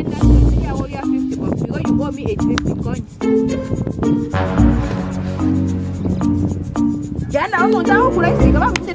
I owe you 50 bucks because you owe me 850 coins. Jana I'm going to say about the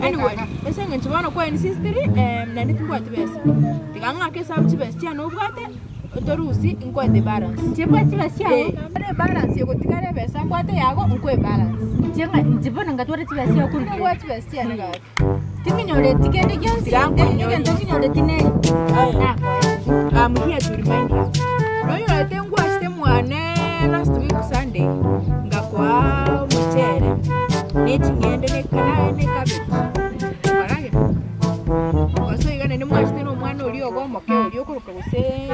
anyway, ese nchibano kwa insistiri na nitumwa tibesa. Tikanga ke sabu tibesa no bwate otorusi inko the balance. Chibwa tibesa yawo. The balance yego tikare besa bwate yago inko balance. Chenga nchibano ngatwara tibesa yawo kuri. Kwa tibesa nga. Tikinyole tikende gyonsi. Tikende tikinyole tine. I'm here to remind you. No you are tengu ashtemwane last week Sunday. Ngakwa muchere. Neti ngende nekana nekabe. Waso igane ni mwashite no mwana uri ogomoke uri okuruka guse.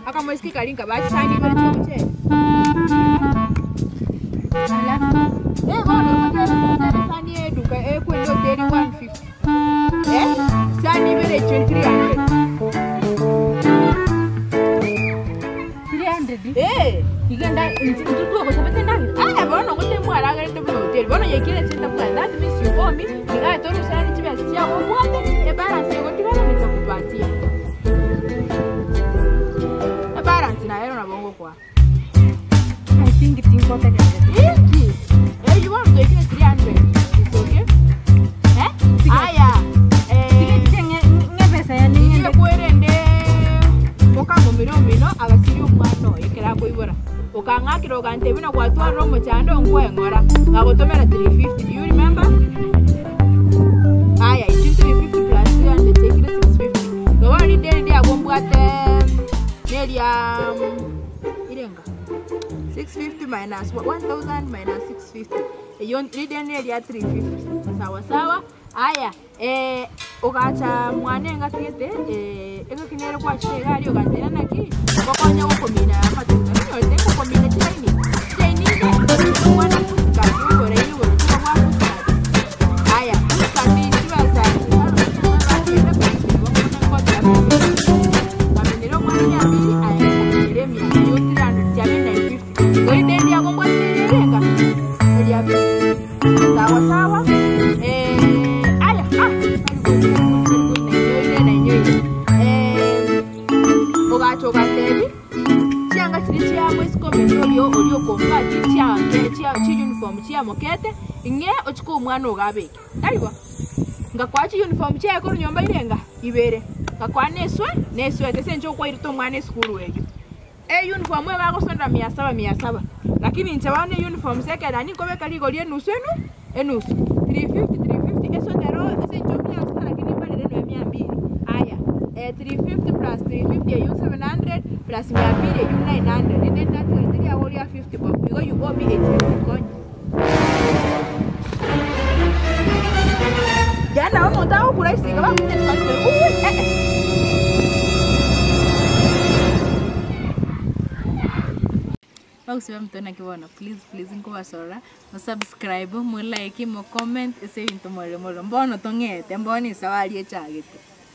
Aka mwesiki kalinga bachani bere cyoche. Ala. Bone sani eduka kwendo 150. Sani bere 300. 300. Igenda ntutuko ko sabete ndavi. Bono ngote mwara garete mu hotel. Bono yekire tsinda kwa that means you owe me. Ngai toru sani tibesi ya obwate e balance yego tibana mitakupatia. E balance na yero na bongo kwa. I think it's important. You want to take 300. It's okay? Aya. Ngepesa ya nini? Ile kwerende. Okango mino agasiri umwano yekera koibora. Okangakira okantebina kwatwa romo chando ngwengora. Ngagotomera 350. Do you remember? Aya, it's 350 plus 300 take it 650. Go on in there dia gombwate. Nelia irenga. 650 minus 1000 minus 650. Yon leader nelia 350. Sawa sawa. Aya, ogacha mwane ngatiete ego kinero kwa chega ali ogandera naki kokonya gukomina amatuka nyote gukomina chini ne mwana kuka ngore yiwo kwa kuka aya kandi tibaza kaminero mwana yabi aya jeremi yo 300 jana 950 go ide ndia gombo tirenga elia sawa sawa ogachoka tebi chianga chiri chiamo isikomendo olio kombati chia uniform chia mokete inge ochiko umwana ogabeke ndariwa ngakwachi uniform chia ko nyomba irenga ibere kakwa neswe tesenjo kwa irito mwana skulu ejo uniform we bagosonda 700 lakini nje wane uniform sekeda niko beka ligo lie nusu 350 eso dero senjo pia sta lakini pale neno ya 200 haya 350 plus 350 you 700 plus 200 you 900 and then that is 50 bob because you owe me 850 coin. Jana wao mtao kula isiga ba kutesa Usiwe mtona kibono, please nko basora, mo subscribe, mo like, mo comment, ese bintu more mbono tongete, mboni sawali echagete.